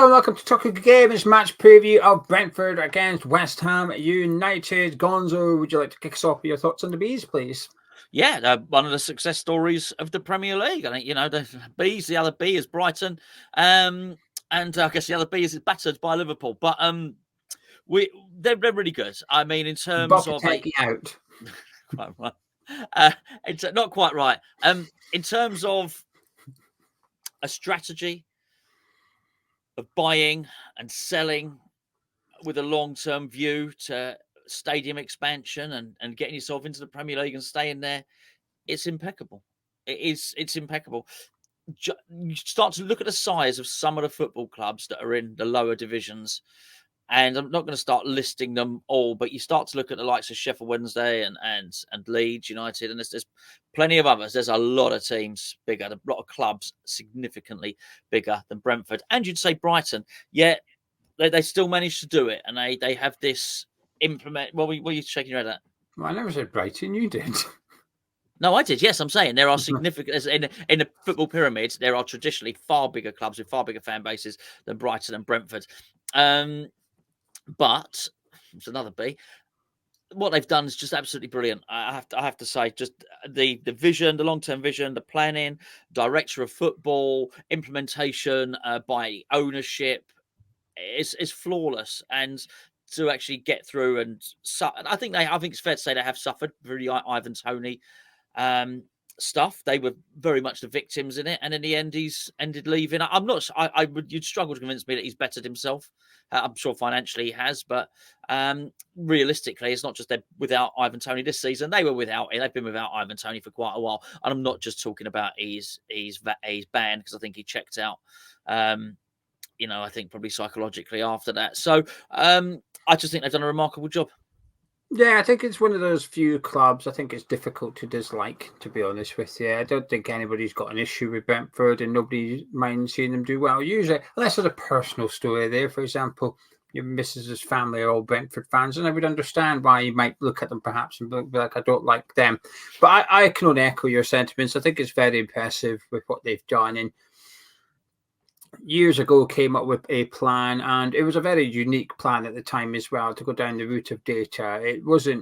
and welcome to Talking Games match preview of Brentford against West Ham United. Gonzo, would you like to kick us off with your thoughts on the Bees, please? Yeah, one of the success stories of the Premier League. I think, the Bees, the other B is Brighton. And I guess the other B is battered by Liverpool. But they're really good. I mean, in terms of... out. Quite right. It's not quite right. In terms of a strategy of buying and selling with a long-term view to stadium expansion and getting yourself into the Premier League and staying there, it's impeccable. It's impeccable. You start to look at the size of some of the football clubs that are in the lower divisions, and I'm not going to start listing them all, but you start to look at the likes of Sheffield Wednesday and Leeds United, and there's plenty of others. There's a lot of teams bigger, a lot of clubs significantly bigger than Brentford, and you'd say Brighton. Yet they still manage to do it, and they have this implement. What were you shaking your head at? Well, I never said Brighton. You did. No, I did. Yes, I'm saying there are significant in the football pyramids. There are traditionally far bigger clubs with far bigger fan bases than Brighton and Brentford. But it's another B. What they've done is just absolutely brilliant. I have to say, just the vision, the long-term vision, the planning, director of football, implementation by ownership is flawless. And to actually get through and I think it's fair to say they have suffered really Ivan Toney stuff. They were very much the victims in it, and in the end, he's ended leaving. I'm not. You'd struggle to convince me that he's bettered himself. I'm sure financially he has, but realistically, it's not just they're without Ivan Toney this season. They were without. They've been without Ivan Toney for quite a while, and I'm not just talking about he's banned because I think he checked out. I think probably psychologically after that. So I just think they've done a remarkable job. Yeah, I think it's one of those few clubs I think it's difficult to dislike, to be honest with you. I don't think anybody's got an issue with Brentford and nobody minds seeing them do well. Usually, unless there's a personal story there, for example, your missus's family are all Brentford fans, and I would understand why you might look at them perhaps and be like, I don't like them. But I can only echo your sentiments. I think it's very impressive with what they've done. And years ago came up with a plan, and it was a very unique plan at the time as well, to go down the route of data.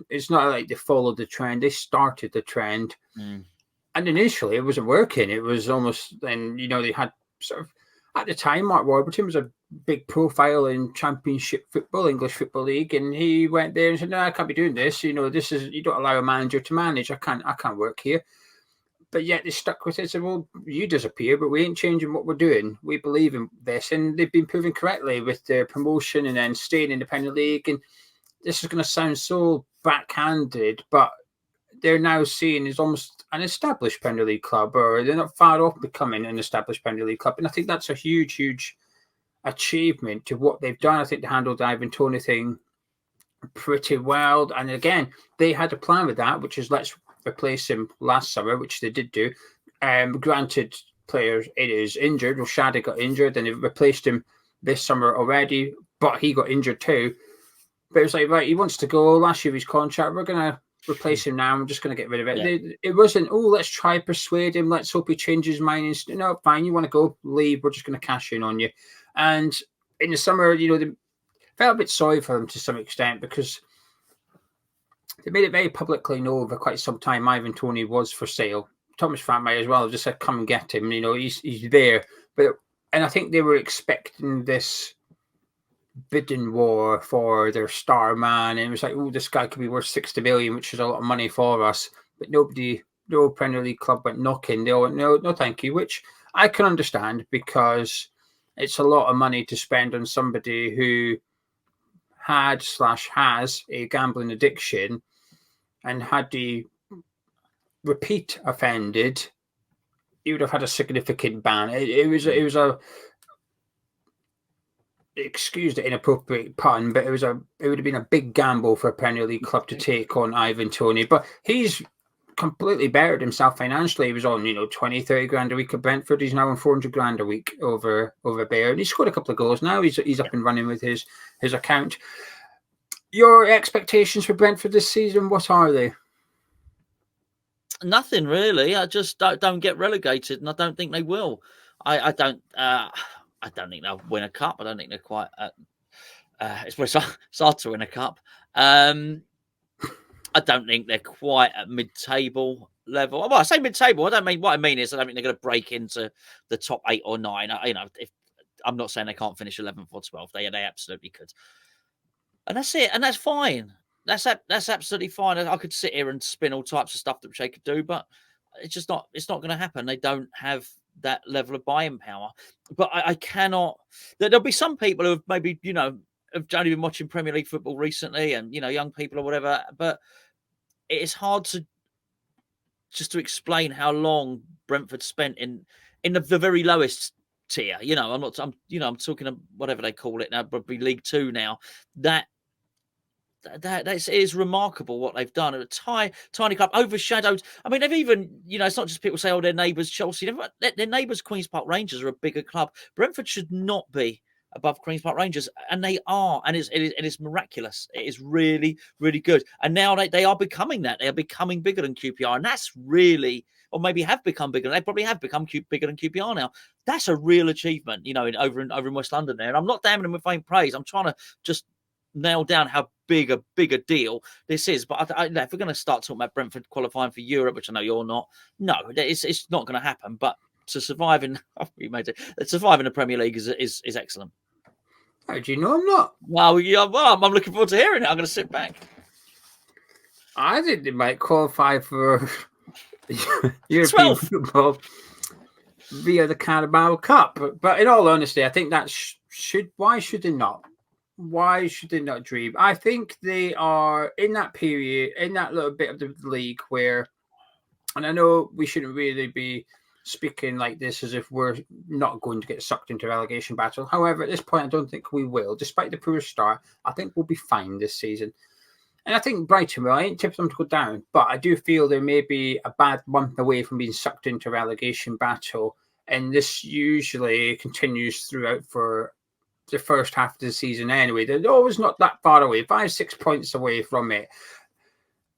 It's not like they followed the trend, they started the trend. And initially it wasn't working. It was almost, and they had sort of, at the time, Mark Warburton was a big profile in Championship football, English Football League, and he went there and said, no, I can't be doing this. This is, you don't allow a manager to manage. I can't work here. But yet they stuck with it. Said, well, you disappear, but we ain't changing what we're doing. We believe in this. And they've been proven correctly with their promotion and then staying in the Premier League. And this is going to sound so backhanded, but they're now seen as almost an established Premier League club, or they're not far off becoming an established Premier League club. And I think that's a huge, huge achievement to what they've done. I think they handled the Ivan Toney thing pretty well. And again, they had a plan with that, which is let's replace him last summer, which they did do. Granted, players it is injured. Well, Shadi got injured, and they replaced him this summer already, but he got injured too. But it was like, right, he wants to go. Last year of his contract, we're going to replace him now. I'm just going to get rid of it. Yeah. It wasn't, let's try persuade him. Let's hope he changes his mind. No, fine, you want to go, leave. We're just going to cash in on you. And in the summer, they felt a bit sorry for him to some extent, because they made it very publicly known over quite some time Ivan Toney was for sale. Thomas Frank might as well have just said, come and get him. He's there. And I think they were expecting this bidding war for their star man. And it was like, this guy could be worth 60 million, which is a lot of money for us. But no Premier League club went knocking. They all went, no, thank you, which I can understand, because it's a lot of money to spend on somebody who has a gambling addiction, and had he repeat offended, he would have had a significant ban. It was a excuse the inappropriate pun, but it would have been a big gamble for a Premier League club to take on Ivan Toney. But he's completely bettered himself financially. He was on 20, 30 grand a week at Brentford. He's now on 400 grand a week over there, and he's scored a couple of goals now. He's up and running with his account. Your expectations for Brentford this season, what are they? Nothing really. I just don't get relegated, and I don't think they will. I I don't think they'll win a cup. I don't think they're quite. It's hard to win a cup. I don't think they're quite at mid-table level. Well, I say mid-table. What I mean is I don't think they're going to break into the top 8 or 9. If I'm not saying they can't finish 11th or 12th. They absolutely could. And that's it. And that's fine. That's absolutely fine. I could sit here and spin all types of stuff that they could do, but it's not going to happen. They don't have that level of buying power. But I cannot. There'll be some people who have maybe, have only been watching Premier League football recently, and young people or whatever. But it's hard to explain how long Brentford spent in the very lowest tier. I'm talking of whatever they call it now, probably League 2 now. That is remarkable what they've done. A tiny club, overshadowed. I mean, they've even, it's not just people say, their neighbours Chelsea. Their neighbours Queen's Park Rangers are a bigger club. Brentford should not be above Queen's Park Rangers, and they are, and it is miraculous. It is really, really good. And now they are becoming that. They are becoming bigger than QPR, and that's really, or maybe have become bigger. They probably have become bigger than QPR now. That's a real achievement, over in West London there. And I'm not damning them with faint praise. I'm trying to just nail down how big a deal this is. But if we're going to start talking about Brentford qualifying for Europe, which I know you're not, no, it's not going to happen. But to survive in the Premier League is excellent. How do you know I'm not? Well, I'm looking forward to hearing it. I'm going to sit back. I think they might qualify for European football via the Carabao Cup. But in all honesty, I think that why should they not? Why should they not dream? I think they are in that period, in that little bit of the league where, and I know we shouldn't really be speaking like this as if we're not going to get sucked into relegation battle. However, at this point, I don't think we will. Despite the poor start, I think we'll be fine this season. And I think Brighton, I ain't tipping them to go down, but I do feel they may be a bad month away from being sucked into relegation battle. And this usually continues throughout for the first half of the season anyway. They're always not that far away, 5-6 points away from it.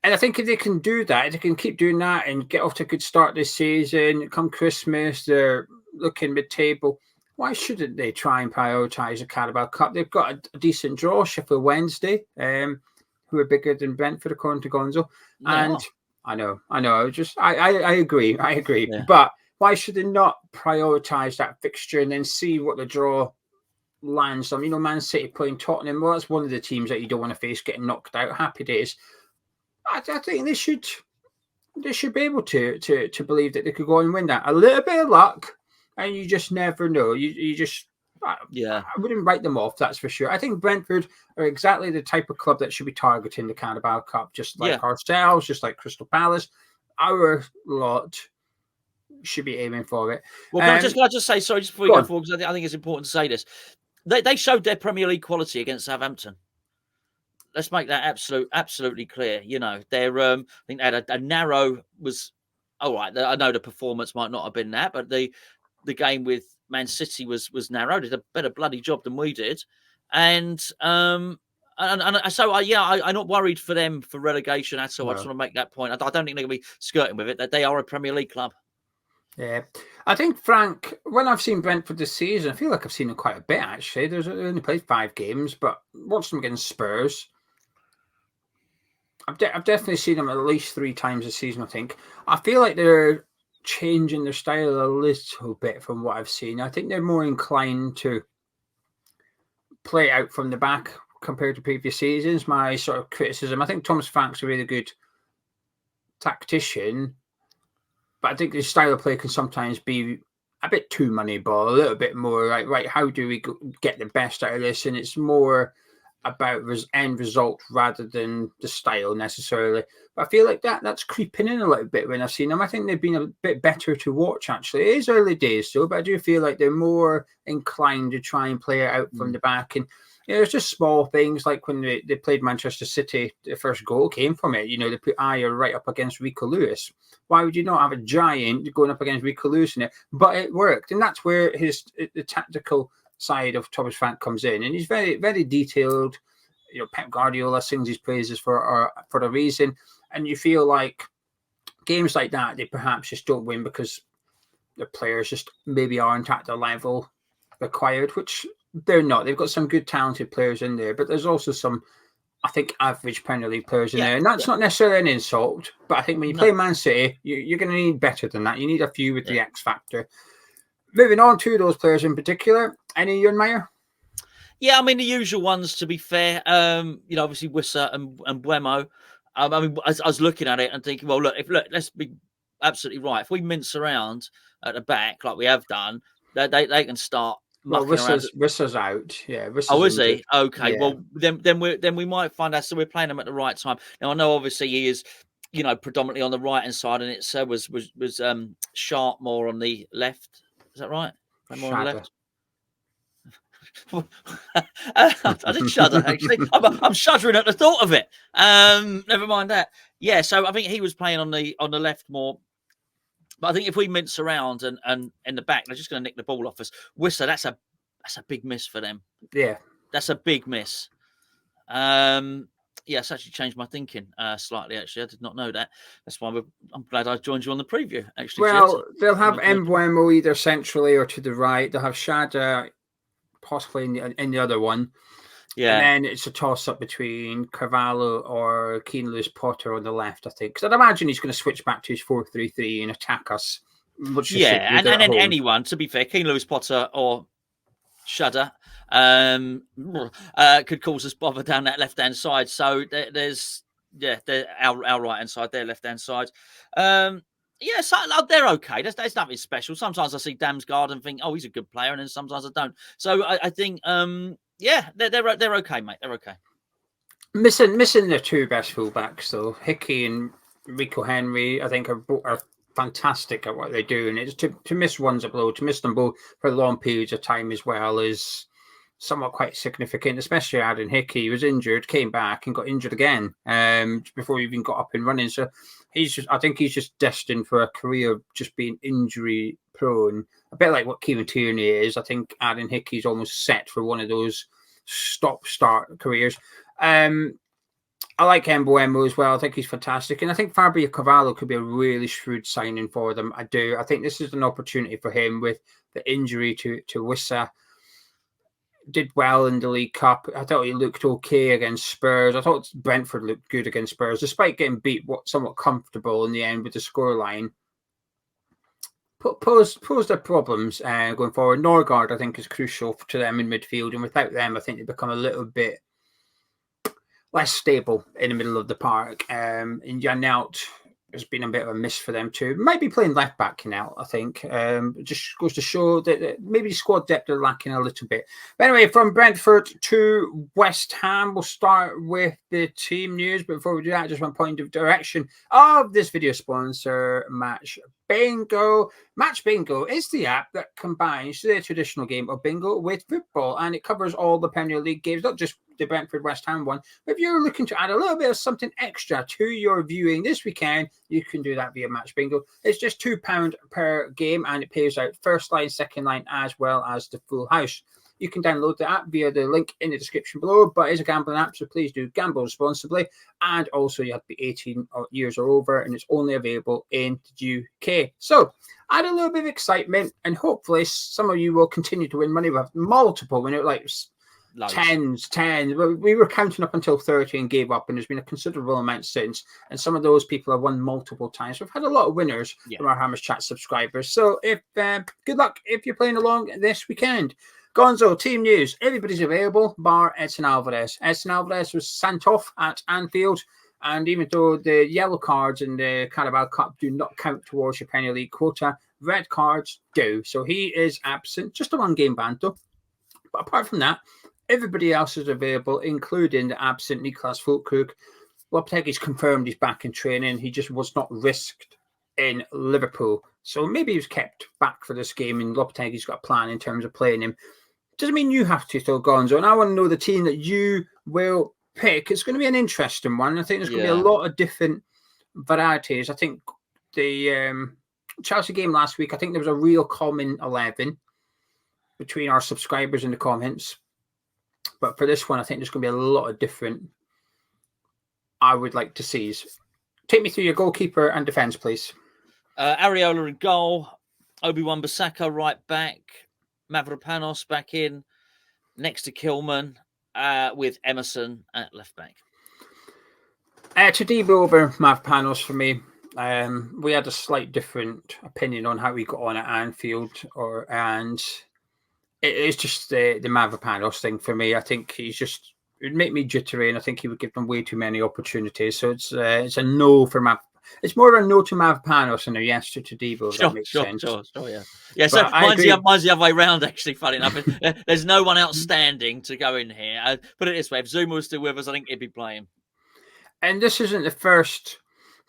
And I think if they can do that, if they can keep doing that and get off to a good start this season, come Christmas, they're looking mid-table. Why shouldn't they try and prioritise the Carabao Cup? They've got a decent draw, Sheffield Wednesday, who are bigger than Brentford, according to Gonzo. And I know. I agree. Yeah. But why should they not prioritise that fixture and then see what the draw lands on? Man City playing Tottenham. Well, that's one of the teams that you don't want to face getting knocked out. Happy days. I think they should be able to believe that they could go and win that. A little bit of luck, and you just never know. I wouldn't write them off, that's for sure. I think Brentford are exactly the type of club that should be targeting the Carabao Cup, just like ourselves, just like Crystal Palace. Our lot should be aiming for it. Well, can I just say, sorry, just before we go forward, because I think it's important to say this. They showed their Premier League quality against Southampton. Let's make that absolutely clear. They're I think they had a narrow was all right. I know the performance might not have been that, but the game with Man City was narrow. Did a better bloody job than we did, and so I'm not worried for them for relegation at all. No. I just want to make that point. I don't think they're going to be skirting with it. That they are a Premier League club. Yeah, I think, Frank, when I've seen Brentford this season, I feel like I've seen them quite a bit, actually. They only played 5 games, but watched them against Spurs. I've definitely seen them at least 3 times this season, I think. I feel like they're changing their style a little bit from what I've seen. I think they're more inclined to play out from the back compared to previous seasons. My sort of criticism. I think Thomas Frank's a really good tactician, but I think his style of play can sometimes be a bit too moneyball, a little bit more like, right, how do we get the best out of this? And it's more about end result rather than the style necessarily. But I feel like that's creeping in a little bit when I've seen them. I think they've been a bit better to watch, actually. It is early days still, but I do feel like they're more inclined to try and play it out from the back. And it's just small things like when they played Manchester City, the first goal came from it. They put Ayer right up against Rico Lewis. Why would you not have a giant going up against Rico Lewis in it? But it worked. And that's where the tactical side of Thomas Frank comes in. And he's very, very detailed. Pep Guardiola sings his praises for a reason. And you feel like games like that, they perhaps just don't win because the players just maybe aren't at the level required, which they're not. They've got some good, talented players in there, but there's also some, I think, average Premier League players in there. And that's not necessarily an insult, but I think when you play Man City, you're going to need better than that. You need a few with the X factor. Moving on to those players in particular, any you admire? Yeah, I mean, the usual ones, to be fair. Obviously, Wissa and Mbeumo. I mean, I was looking at it and thinking, well, let's be absolutely right. If we mince around at the back like we have done, they can start mucking around. Wissa's out. Yeah, Wissa's is injured. he? Okay. Yeah. Well, then we might find out. So we're playing him at the right time. Now I know obviously he is, predominantly on the right hand side, and it was Sharp more on the left. Is that right? More on the left. I did shudder, actually. I'm shuddering at the thought of it. Never mind that. Yeah, so I think he was playing on the left more. But I think if we mince around and in the back, they're just going to nick the ball off us. Wissa, that's a big miss for them. Yeah, that's a big miss. It's actually changed my thinking slightly. Actually, I did not know that. That's why I'm glad I joined you on the preview. Actually, well, they'll have Mbeumo either centrally or to the right. They'll have Shada possibly in the other one. Yeah. And then it's a toss-up between Carvalho or Keane Lewis Potter on the left, I think. Because I'd imagine he's going to switch back to his 4-3-3 and attack us. And then anyone, to be fair, Keane Lewis Potter or Shudder could cause us bother down that left-hand side. So there's our right-hand side, their left-hand side. So they're okay. There's nothing special. Sometimes I see Damsgaard and think, oh, he's a good player, and then sometimes I don't. So I think, they're okay, mate. They're okay. Missing their two best fullbacks though, Hickey and Rico Henry. I think are fantastic at what they do, and it's to miss one's a blow. To miss them both for long periods of time as well is somewhat quite significant, especially Aaron Hickey. He was injured, came back and got injured again before he even got up and running. So I think he's just destined for a career of just being injury prone, a bit like what Kieran Tierney is. I think Aaron Hickey's almost set for one of those stop-start careers. I like Mbeumo as well. I think he's fantastic. And I think Fabio Carvalho could be a really shrewd signing for them. I do. I think this is an opportunity for him with the injury to Wissa. Did well in the League Cup. I thought he looked okay against Spurs. I thought Brentford looked good against Spurs, despite getting beat somewhat comfortable in the end with the scoreline. Pose their problems going forward. Norgard, I think, is crucial to them in midfield. And without them, I think they become a little bit less stable in the middle of the park. And Janelt has been a bit of a miss for them too. Might be playing left back now, I think. It just goes to show that maybe squad depth are lacking a little bit. But anyway, from Brentford to West Ham, we'll start with the team news. But before we do that, just one point of direction of this video sponsor, Match Bingo. Match Bingo is the app that combines the traditional game of bingo with football, and it covers all the Premier League games, not just the Brentford West Ham one. But if you're looking to add a little bit of something extra to your viewing this weekend, you can do that via Match Bingo. It's just £2 per game, and it pays out first line, second line, as well as the full house. You can download the app via the link in the description below, but it's a gambling app, so please do gamble responsibly. And also, you have to be 18 years or over, and it's only available in the UK. So, add a little bit of excitement, and hopefully some of you will continue to win money. We have multiple winners, like tens. We were counting up until 30 and gave up, and there's been a considerable amount since. And some of those people have won multiple times. We've had a lot of winners from our Hammers Chat subscribers. So, if good luck if you're playing along this weekend. Gonzo, team news. Everybody's available, bar Edson Alvarez. Edson Alvarez was sent off at Anfield, and even though the yellow cards in the Carabao Cup do not count towards your Premier League quota, red cards do. So he is absent. Just a one-game ban, though. But apart from that, everybody else is available, including the absent Niclas Fullkrug. Lopetegui's confirmed he's back in training. He just was not risked in Liverpool. So maybe he was kept back for this game, and Lopetegui's got a plan in terms of playing him. Doesn't mean you have to, though, Gonzo. And I want to know the team that you will pick. It's going to be an interesting one. I think there's going to be a lot of different varieties. I think the Chelsea game last week, I think there was a real common 11 between our subscribers in the comments. But for this one, I think there's going to be a lot of different I would like to see. Take me through your goalkeeper and defence, please. Areola in goal. Obi-Wan Bissaka right back. Mavropanos back in next to Kilman with Emerson at left back. Tadibo over Mavropanos for me. We had a slight different opinion on how he got on at Anfield, and it's just the Mavropanos thing for me. I think it would make me jittery, and I think he would give them way too many opportunities. So it's a no for Mav. It's more of a no to Mavropanos and a yes to Tadibo. That makes sense. Sure, yeah. So mine's the other way round. Actually, funny enough, there's no one outstanding to go in here. Put it this way: if Zouma was still with us, I think he'd be playing. And this isn't the first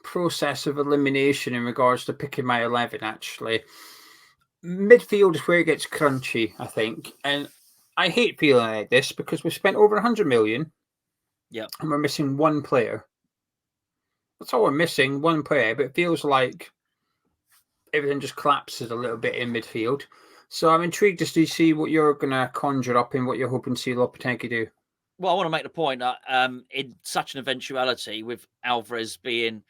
process of elimination in regards to picking my 11, actually. Midfield is where it gets crunchy, I think. And I hate feeling like this because we've spent over 100 million. Yeah. And we're missing one player. That's all we're missing, one player. But it feels like everything just collapses a little bit in midfield. So I'm intrigued to see what you're going to conjure up and what you're hoping to see Lopetegui do. Well, I want to make the point that in such an eventuality, with Alvarez being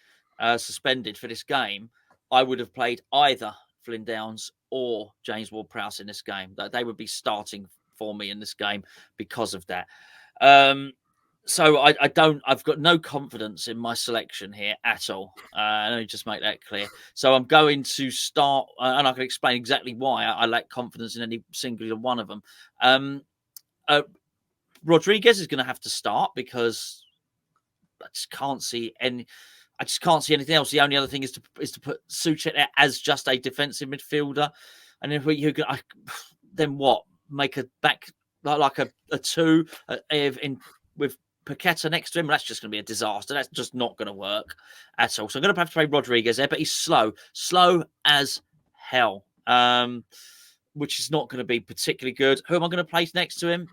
suspended for this game, I would have played either Flynn Downs or James Ward-Prowse in this game. They would be starting for me in this game because of that. So I've got no confidence in my selection here at all. Let me just make that clear. So I'm going to start, and I can explain exactly why I lack confidence in any single one of them. Rodriguez is going to have to start because I just can't see anything else. The only other thing is to put Souček there as just a defensive midfielder, and if then what? Make a back like a two with Paqueta next to him. That's just going to be a disaster. That's just not going to work at all. So I'm going to have to play Rodriguez there, but he's slow as hell, which is not going to be particularly good. Who am I going to place next to him?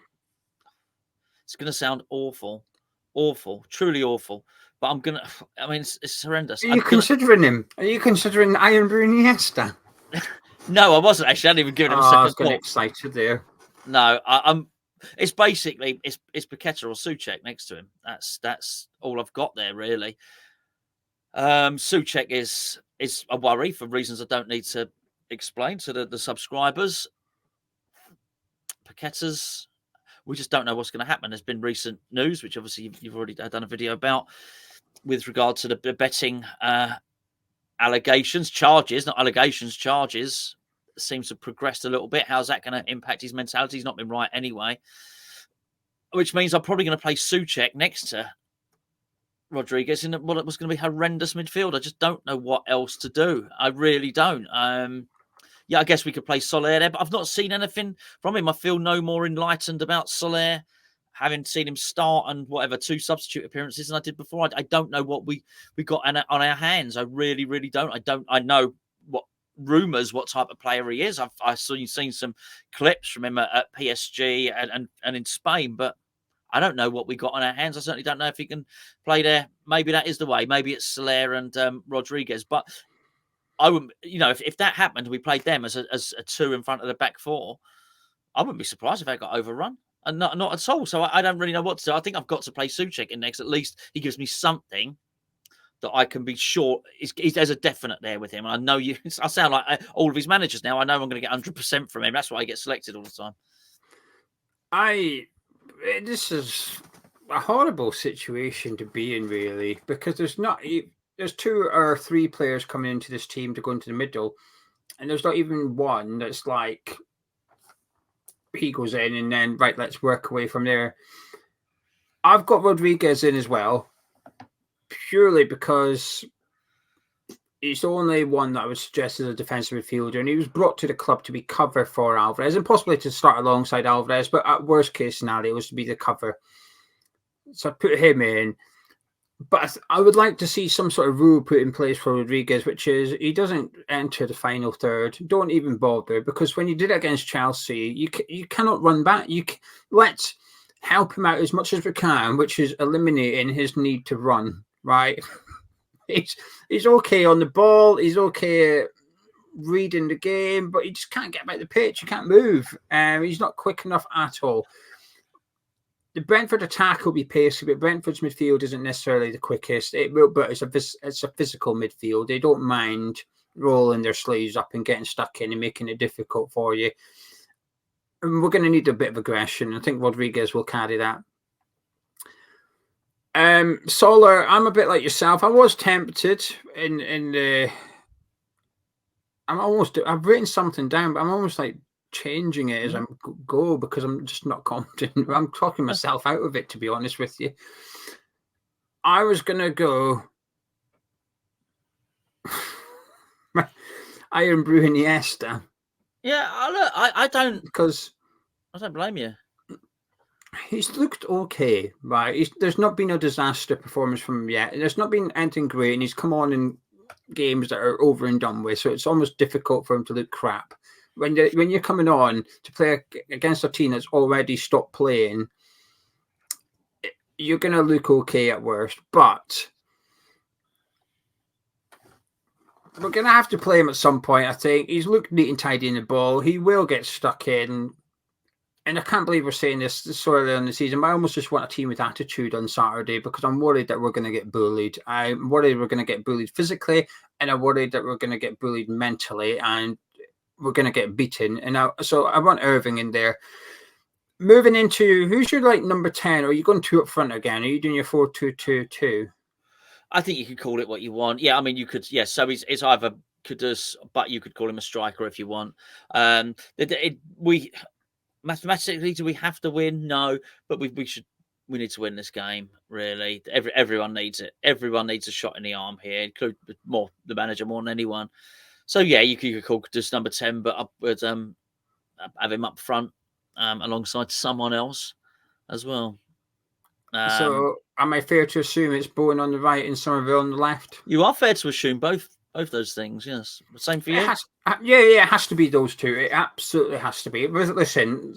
It's going to sound awful, truly awful. But it's horrendous. Are you considering him? Are you considering Iron Iniesta? No, I wasn't actually. I hadn't even given him a second I was getting thought. excited there. No, it's basically it's Paqueta or Souček next to him. That's all I've got there really. Souček is a worry for reasons I don't need to explain to the subscribers. Paqueta's, we just don't know what's going to happen. There's been recent news, which obviously you've already done a video about, with regard to the betting charges seems to have progressed a little bit. How's that going to impact his mentality? He's not been right anyway, which means I'm probably going to play Souček next to Rodriguez in what was going to be horrendous midfield. I just don't know what else to do. I really don't. Yeah, I guess we could play Soler there, but I've not seen anything from him. I feel no more enlightened about Soler, having seen him start and 2 substitute appearances than I did before. I don't know what we got on our hands. I really, really don't. I know what type of player he is. I've seen some clips from him at PSG and in Spain, but I don't know what we got on our hands. I certainly don't know if he can play there. Maybe that is the way. Maybe it's Soler and Rodriguez. But I wouldn't, if that happened, we played them as a 2 in front of the back 4. I wouldn't be surprised if they got overrun. And not at all. So I don't really know what to do. I think I've got to play Souček in next. At least he gives me something that I can be sure there's a definite there with him. And I know I sound like all of his managers now. I know I'm going to get 100% from him. That's why he gets selected all the time. This is a horrible situation to be in, really, because there's 2 or 3 players coming into this team to go into the middle, and there's not even one that's like he goes in and then right, let's work away from there. I've got Rodriguez in as well, purely because he's the only one that I would suggest as a defensive midfielder, and he was brought to the club to be cover for Alvarez, and possibly to start alongside Alvarez, but at worst case scenario was to be the cover. So I put him in. But I would like to see some sort of rule put in place for Rodriguez, which is he doesn't enter the final third. Don't even bother, because when you did it against Chelsea, you cannot run back. Let's help him out as much as we can, which is eliminating his need to run. Right? He's okay on the ball. He's okay reading the game, but he just can't get back the pitch. He can't move. He's not quick enough at all. The Brentford attack will be pacey, but Brentford's midfield isn't necessarily the quickest. It will, but it's a physical midfield. They don't mind rolling their sleeves up and getting stuck in and making it difficult for you. And we're going to need a bit of aggression. I think Rodriguez will carry that. Solar, I'm a bit like yourself. I was tempted in the. I've written something down, but I'm almost like changing it as I go because I'm just not confident. I'm talking myself out of it, to be honest with you. I was going to go Iron Brew Iniesta. Yeah, I don't blame you. He's looked okay, right? There's not been a disaster performance from him yet. There's not been anything great, and he's come on in games that are over and done with, so it's almost difficult for him to look crap. When you're coming on to play against a team that's already stopped playing, you're going to look okay at worst, but we're going to have to play him at some point, I think. He's looked neat and tidy in the ball. He will get stuck in. And I can't believe we're saying this so early in the season, but I almost just want a team with attitude on Saturday because I'm worried that we're going to get bullied. I'm worried we're going to get bullied physically, and I'm worried that we're going to get bullied mentally, and we're going to get beaten. And so I want Irving in there. Moving into, who's your number 10? Or are you going 2 up front again? Are you doing your 4-2-2-2? I think you could call it what you want. Yeah, I mean, you could. Yeah, so it's either Kudus, but you could call him a striker if you want. Mathematically, do we have to win? No, but we need to win this game. Really, everyone needs it. Everyone needs a shot in the arm here, include the manager more than anyone. So yeah, you could call just number 10, but I would have him up front alongside someone else as well. So am I fair to assume it's Bowen on the right and Summerville on the left? You are fair to assume both those things. Yes, same for you. It has to be those two. It absolutely has to be. Listen,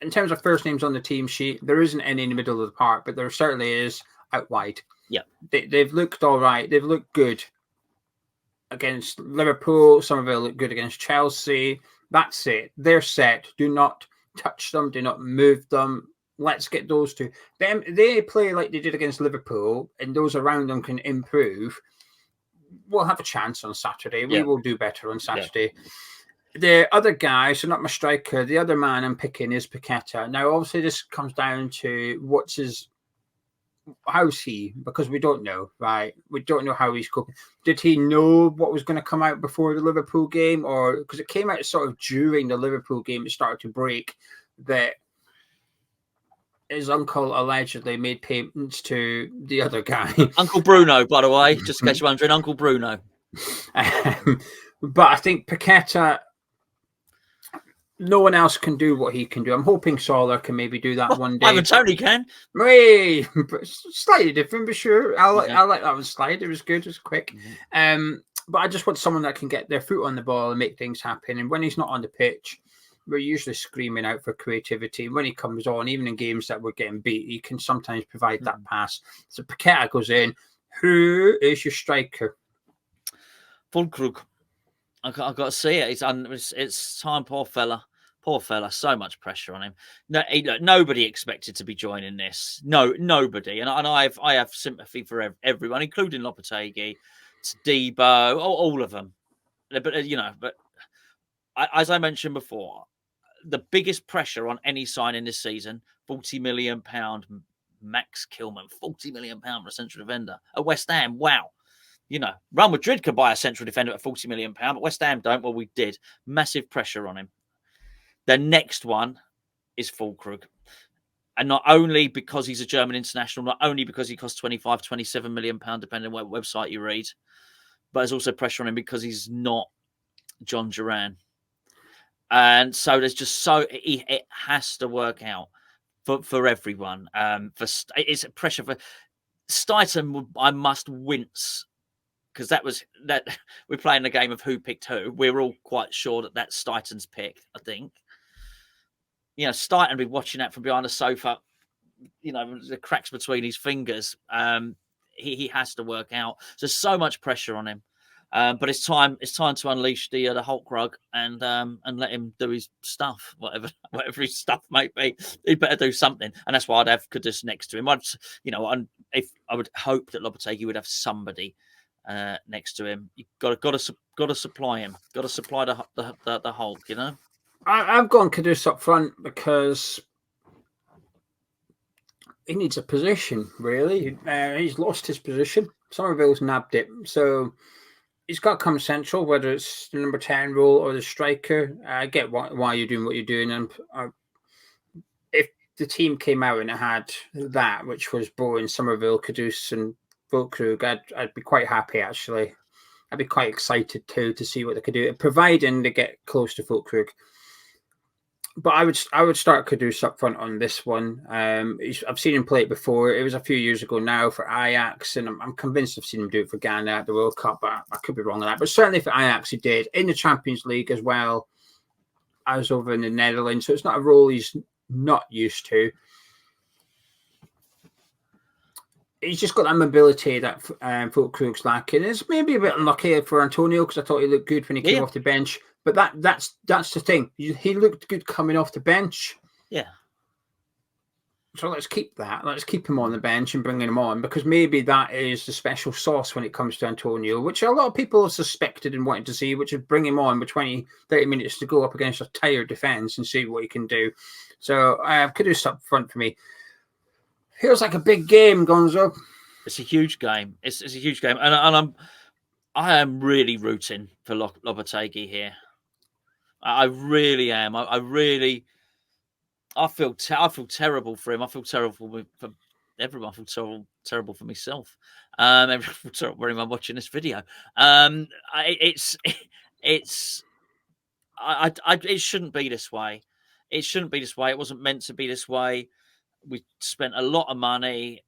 in terms of first names on the team sheet, there isn't any in the middle of the park, but there certainly is out wide. Yeah, they've looked all right. They've looked good against Liverpool. Summerville looked good against Chelsea. That's it. They're set. Do not touch them. Do not move them. Let's get those two. They play like they did against Liverpool, and those around them can improve. We'll have a chance on Saturday. We will do better on Saturday. Yeah. The other guy, so not my striker, the other man I'm picking is Paqueta. Now, obviously, this comes down to how's he? Because we don't know, right? We don't know how he's coping. Did he know what was going to come out before the Liverpool game? Or because it came out sort of during the Liverpool game, it started to break that his uncle allegedly made payments to the other guy. Uncle Bruno, by the way, just in case you're wondering, Uncle Bruno. But I think Paqueta, no one else can do what he can do. I'm hoping Solar can maybe do that one day. Ivan Toney can. But slightly different, but sure. I like that one slide. It was good. It was quick. But I just want someone that can get their foot on the ball and make things happen. And when he's not on the pitch, we're usually screaming out for creativity. When he comes on, even in games that we're getting beat, he can sometimes provide that pass. So Paqueta goes in. Who is your striker? Fullkrug. I've got to see it. It's time, poor fella. Poor fella. So much pressure on him. No, nobody expected to be joining this. No, nobody. And I have sympathy for everyone, including Lopetegui, Debo, all of them. But as I mentioned before, the biggest pressure on any signing this season, £40 million Max Kilman, £40 million for a central defender at West Ham. Wow. Real Madrid could buy a central defender at £40 million, but West Ham don't. Well, we did. Massive pressure on him. The next one is Fullkrug. And not only because he's a German international, not only because he costs £25, £27 million, depending on what website you read, but there's also pressure on him because he's not John Duran. And so there's just it has to work out for everyone. It's a pressure for Steiten. I must wince because that we're playing a game of who picked who. We're all quite sure that that's Steiten's pick. I think. Steiten be watching that from behind the sofa. The cracks between his fingers. He has to work out. There's so much pressure on him. But it's time to unleash the Hulk rug and let him do his stuff, whatever his stuff might be. He better do something, and that's why I'd have Kudus next to him. I would hope that Lopetegui would have somebody next to him. You got to supply him. Got to supply the Hulk. I've gone Kudus up front because he needs a position, really. He's lost his position. Summerville's nabbed it. So he's got to come central, whether it's the number 10 role or the striker. I get why you're doing what you're doing. And if the team came out and it had that, which was Bowen, Summerville, Kudus, and Fullkrug, I'd be quite happy, actually. I'd be quite excited, too, to see what they could do, providing they get close to Fullkrug. But I would start Kudus up front on this one. I've seen him play it before. It was a few years ago now for Ajax, and I'm convinced I've seen him do it for Ghana at the World Cup. But I could be wrong on that. But certainly for Ajax, he did in the Champions League as well as over in the Netherlands. So it's not a role he's not used to. He's just got that mobility that Fullkrug's lacking. It's maybe a bit unlucky for Antonio because I thought he looked good when he came off the bench. But that's the thing. He looked good coming off the bench. Yeah. So let's keep that. Let's keep him on the bench and bring him on because maybe that is the special sauce when it comes to Antonio, which a lot of people have suspected and wanted to see, which is bring him on with 20, 30 minutes to go up against a tired defence and see what he can do. So Kudus up front for me. Feels like a big game, Gonzo. It's a huge game. It's a huge game. And I am really rooting for Lopetegui here. I really am. I feel terrible for him. I feel terrible for everyone. I feel terrible for myself. Everyone feel terrible for him. I'm watching this video. It shouldn't be this way. It shouldn't be this way. It wasn't meant to be this way. We spent a lot of money.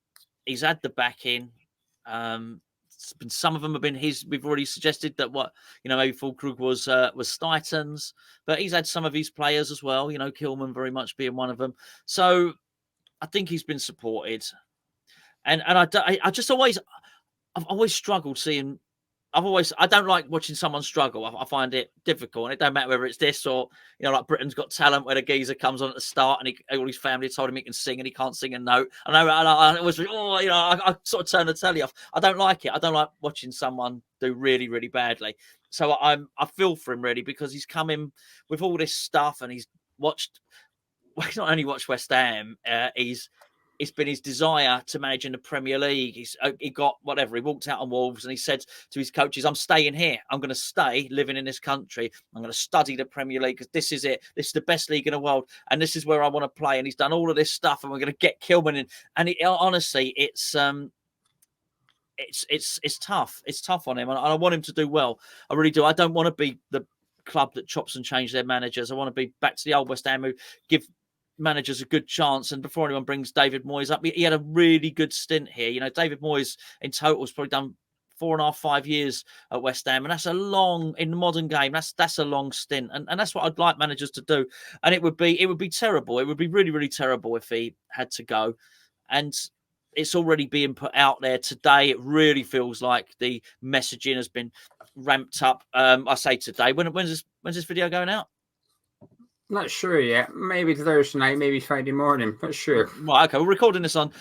He's had the backing. Some of them have been his. We've already suggested that maybe Fullkrug was Stuyton's, but he's had some of his players as well. Kilman very much being one of them. So I think he's been supported, and I've always struggled seeing. I don't like watching someone struggle. I find it difficult, and it don't matter whether it's this or like Britain's Got Talent, where the geezer comes on at the start and all his family told him he can sing and he can't sing a note. I sort of turn the telly off. I don't like it. I don't like watching someone do really, really badly. So I feel for him really because he's come in with all this stuff and he's not only watched West Ham, it's been his desire to manage in the Premier League. He got whatever. He walked out on Wolves and he said to his coaches, I'm staying here. I'm going to stay living in this country. I'm going to study the Premier League because this is it. This is the best league in the world. And this is where I want to play. And he's done all of this stuff and we're going to get Kilman in. And honestly, it's tough. It's tough on him. And I want him to do well. I really do. I don't want to be the club that chops and changes their managers. I want to be back to the old West Ham who give managers a good chance. And before anyone brings David Moyes up, he had a really good stint here. David Moyes in total has probably done 4.5, 5 years at West Ham, and that's a long in the modern game. That's a long stint, and that's what I'd like managers to do. And it would be terrible. It would be really, really terrible if he had to go. And it's already being put out there today. It really feels like the messaging has been ramped up. I say today. When's this video going out? Not sure yet. Maybe Thursday night, maybe Friday morning. Not sure. Right, okay. We're recording this on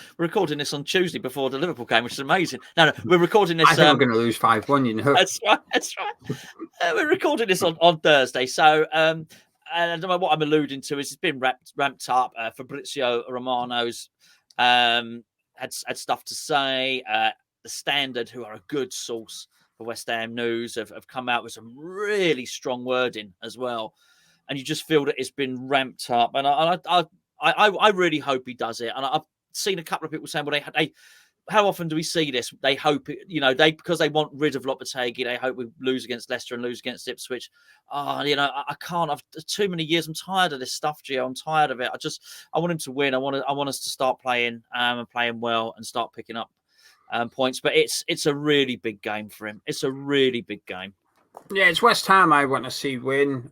Tuesday before the Liverpool game, which is amazing. No, we're recording this. I think we're going to lose 5-1. That's right. We're recording this on Thursday. So, and I don't know what I'm alluding to is it's been ramped up. Fabrizio Romano's had stuff to say. The Standard, who are a good source for West Ham news, have come out with some really strong wording as well. And you just feel that it's been ramped up, and I really hope he does it. And I've seen a couple of people saying, "Well, they how often do we see this? They hope because they want rid of Lopetegui. They hope we lose against Leicester and lose against Ipswich." I can't. I've too many years. I'm tired of this stuff, Gio. I'm tired of it. I want him to win. I want us to start playing and playing well and start picking up points. But it's a really big game for him. It's a really big game. Yeah, it's West Ham I want to see win.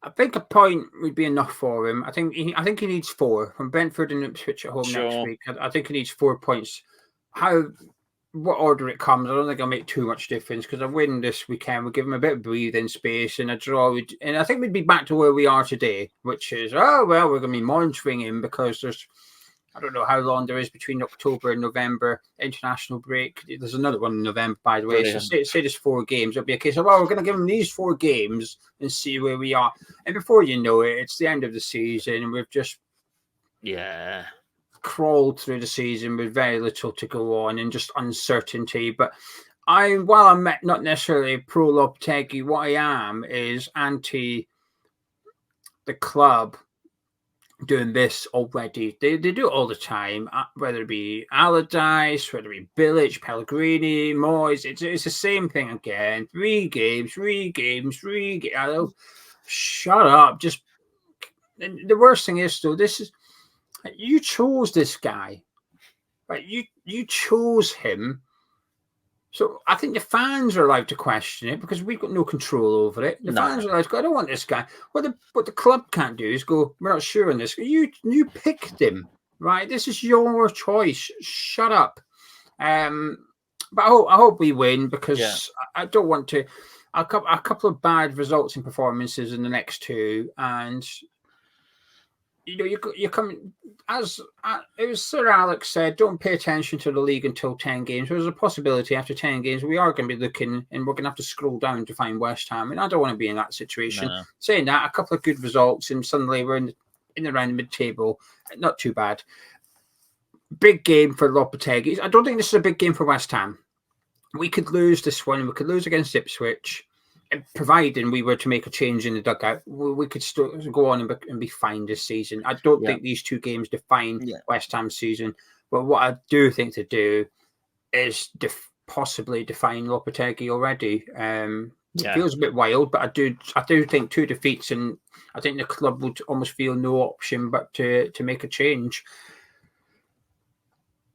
I think a point would be enough for him. I think he needs 4 from Brentford and Ipswich at home next week. I think he needs 4 points. What order it comes, I don't think it'll make too much difference because a win this weekend would give him a bit of breathing space, and a draw and I think we'd be back to where we are today, which is we're going to be monitoring him because there's I don't know how long there is between October and November international break. There's another one in November, by the way. Brilliant. So say there's 4 games. It'll be a case of, well, we're going to give them these 4 games and see where we are. And before you know it, it's the end of the season, and we've just crawled through the season with very little to go on and just uncertainty. But while I'm not necessarily pro Lopetegui, what I am is anti the club doing this already. They do it all the time, whether it be Allardyce, whether it be Bilic, Pellegrini, Moyes. It's the same thing again. 3 games. Shut up. Just, and the worst thing is, though, you chose this guy, right? You chose him. So I think the fans are allowed to question it because we've got no control over it. The fans are allowed to go, I don't want this guy. What the club can't do is go, we're not sure on this. You picked him, right? This is your choice. Shut up. But I hope we win because I don't want to. A couple of bad results in performances in the next 2, and you're coming, as it was Sir Alex said, don't pay attention to the league until 10 games. There's a possibility after 10 games we are going to be looking, and we're going to have to scroll down to find West Ham, and I don't want to be in that situation. No. Saying that, a couple of good results, and suddenly we're in around the mid-table. Not too bad. Big game for Lopetegui. I don't think this is a big game for West Ham. We could lose this one. We could lose against Ipswich. Providing we were to make a change in the dugout, we could still go on and be fine this season. I don't think these 2 games define West Ham's season, but what I do think to do is possibly define Lopetegui already. It feels a bit wild, but I do think 2 defeats, and I think the club would almost feel no option but to make a change.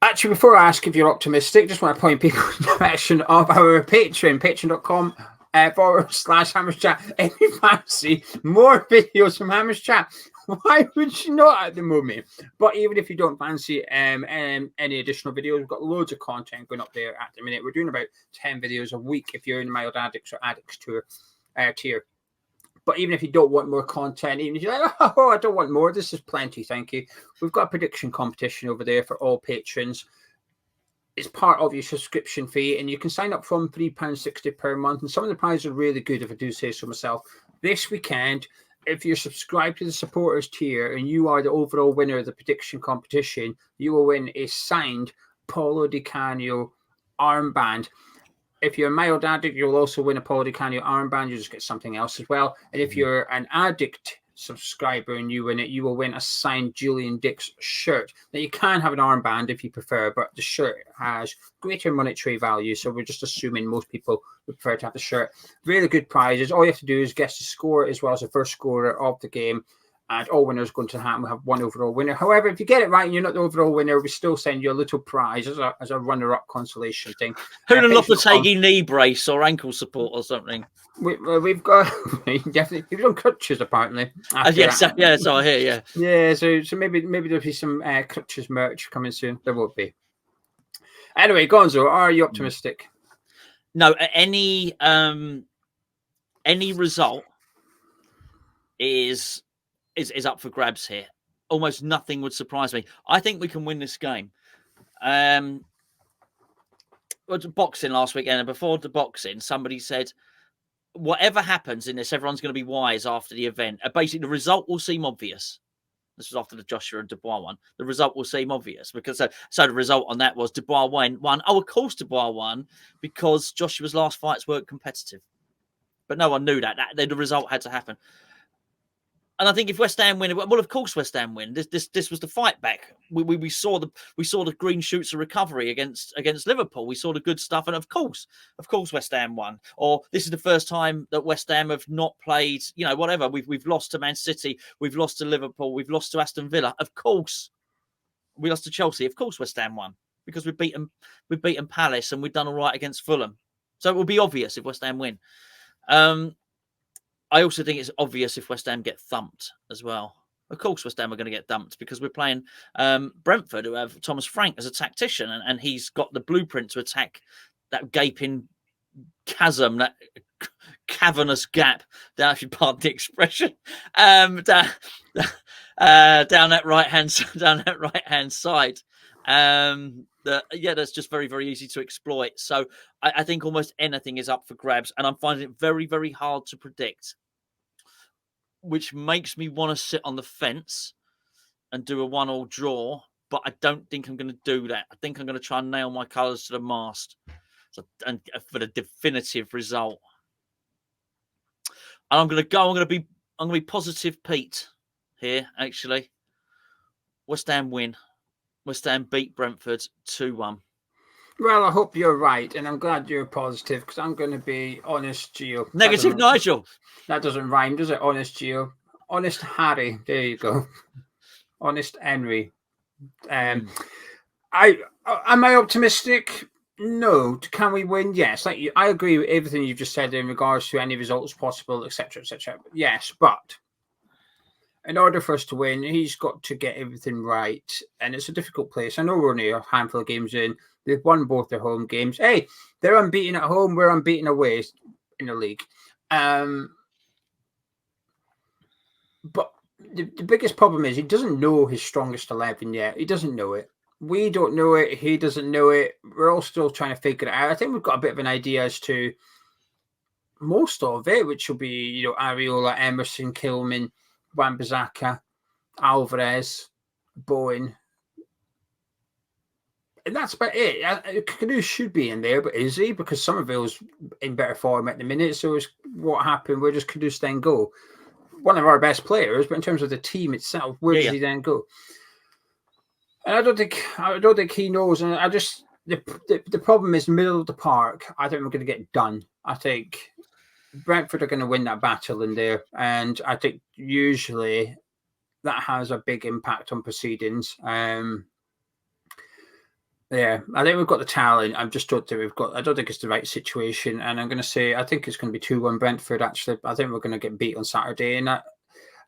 Actually, before I ask if you're optimistic, just want to point people in the direction of our Patreon, patreon.com. /Hammers Chat. If you fancy more videos from Hammers Chat, why would you not at the moment? But even if you don't fancy any additional videos, we've got loads of content going up there at the minute. We're doing about 10 videos a week if you're in the Mild Addicts or Addicts tier. But even if you don't want more content, even if you're like, oh, I don't want more, this is plenty, thank you. We've got a prediction competition over there for all patrons. It's part of your subscription fee, and you can sign up from £3.60 per month. And some of the prizes are really good, if I do say so myself. This weekend, if you're subscribed to the supporters tier and you are the overall winner of the prediction competition, you will win a signed Paulo Di Canio armband. If you're a Mild Addict, you'll also win a Paulo Di Canio armband. You just get something else as well. And if you're an Addict subscriber and you win it, you will win a signed Julian Dix shirt. Now, you can have an armband if you prefer, but the shirt has greater monetary value, so we're just assuming most people would prefer to have the shirt. Really good prizes. All you have to do is guess the score as well as the first scorer of the game, and all winners go into the hat, and we have 1 overall winner. However, if you get it right and you're not the overall winner, we still send you a little prize as a runner-up consolation thing. Julen Lopetegui knee brace or ankle support or something. We've got definitely. We've done crutches apparently. Yes, so I hear. Yeah, so maybe there'll be some crutches merch coming soon. There won't be. Anyway, Gonzo, are you optimistic? No, any result is up for grabs here. Almost nothing would surprise me. I think we can win this game. Boxing last weekend, and before the boxing, somebody said, whatever happens in this, everyone's going to be wise after the event. Basically, the result will seem obvious. This was after the Joshua and Dubois one. The result will seem obvious because so the result on that was Dubois won. Oh, of course Dubois won because Joshua's last fights weren't competitive. But no one knew that the result had to happen. And I think if West Ham win, well, of course West Ham win. This was the fight back. We saw the green shoots of recovery against Liverpool. We saw the good stuff, and of course West Ham won. Or this is the first time that West Ham have not played. Whatever. We've lost to Man City. We've lost to Liverpool. We've lost to Aston Villa. Of course, we lost to Chelsea. Of course, West Ham won because we've beaten Palace and we've done all right against Fulham. So it will be obvious if West Ham win. I also think it's obvious if West Ham get thumped as well. Of course, West Ham are going to get thumped because we're playing Brentford, who have Thomas Frank as a tactician, and he's got the blueprint to attack that gaping chasm that cavernous gap down, if you pardon the expression, down that right hand side. That's just very, very easy to exploit. So I think almost anything is up for grabs, and I'm finding it very, very hard to predict, which makes me want to sit on the fence and do a 1-1 draw. But I don't think I'm going to do that. I think I'm going to try and nail my colours to the mast, and for the definitive result. And I'm going to be positive Pete here, actually. West Ham win. West Ham beat Brentford 2-1. Well, I hope you're right, and I'm glad you're positive, because I'm going to be honest, Geo. Negative Nigel. That doesn't rhyme, does it? Honest Geo. Honest Harry. There you go. Honest Henry. Am I optimistic? No. Can we win? Yes. I agree with everything you've just said in regards to any results possible, etc., etc. Yes, but in order for us to win, he's got to get everything right, and it's a difficult place. I know we're only a handful of games in. They've won both their home games. Hey, they're unbeaten at home. We're unbeaten away in the league. But the biggest problem is he doesn't know his strongest 11 yet. He doesn't know it. We don't know it. He doesn't know it. We're all still trying to figure it out. I think we've got a bit of an idea as to most of it, which will be, Areola, Emerson, Kilman, Wan-Bissaka, Alvarez, Bowen. And that's about it. Kudus should be in there, but is he? Because Summerville's in better form at the minute. So it's what happened. Where does Kudus then go? One of our best players, but in terms of the team itself, where does he then go? And I don't think he knows. And the problem is middle of the park. I think we're going to get done. I think Brentford are going to win that battle in there, and I think usually that has a big impact on proceedings. Yeah, I think we've got the talent. I don't think it's the right situation. And I'm going to say, I think it's going to be 2-1 Brentford, actually. I think we're going to get beat on Saturday. And I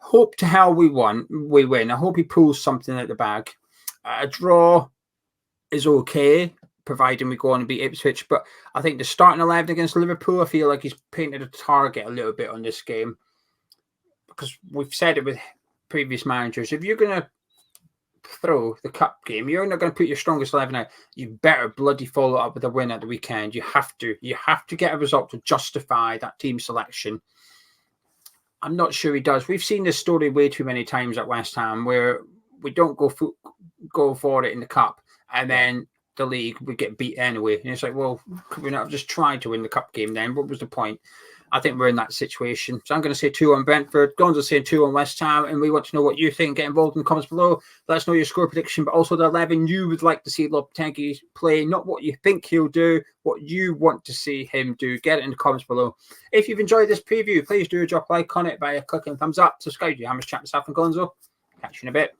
hope to hell we win. I hope he pulls something out the bag. A draw is okay, providing we go on and beat Ipswich. But I think the starting 11 against Liverpool, I feel like he's painted a target a little bit on this game. Because we've said it with previous managers. If you're going to throw the cup game, you're not going to put your strongest 11 out. You better bloody follow up with a win at the weekend. You have to get a result to justify that team selection. I'm not sure he does. We've seen this story way too many times at West Ham, where we don't go for it in the cup, and then the league we get beat anyway. And it's like, well, could we not have just tried to win the cup game then? What was the point? I think we're in that situation. So I'm going to say 2-1 Brentford. Gonzo's saying 2-1 West Ham. And we want to know what you think. Get involved in the comments below. Let us know your score prediction, but also the 11 you would like to see Lopetegui play. Not what you think he'll do, what you want to see him do. Get it in the comments below. If you've enjoyed this preview, please do drop a like on it by clicking thumbs up. Subscribe to Hammers Chat, myself and Gonzo. Catch you in a bit.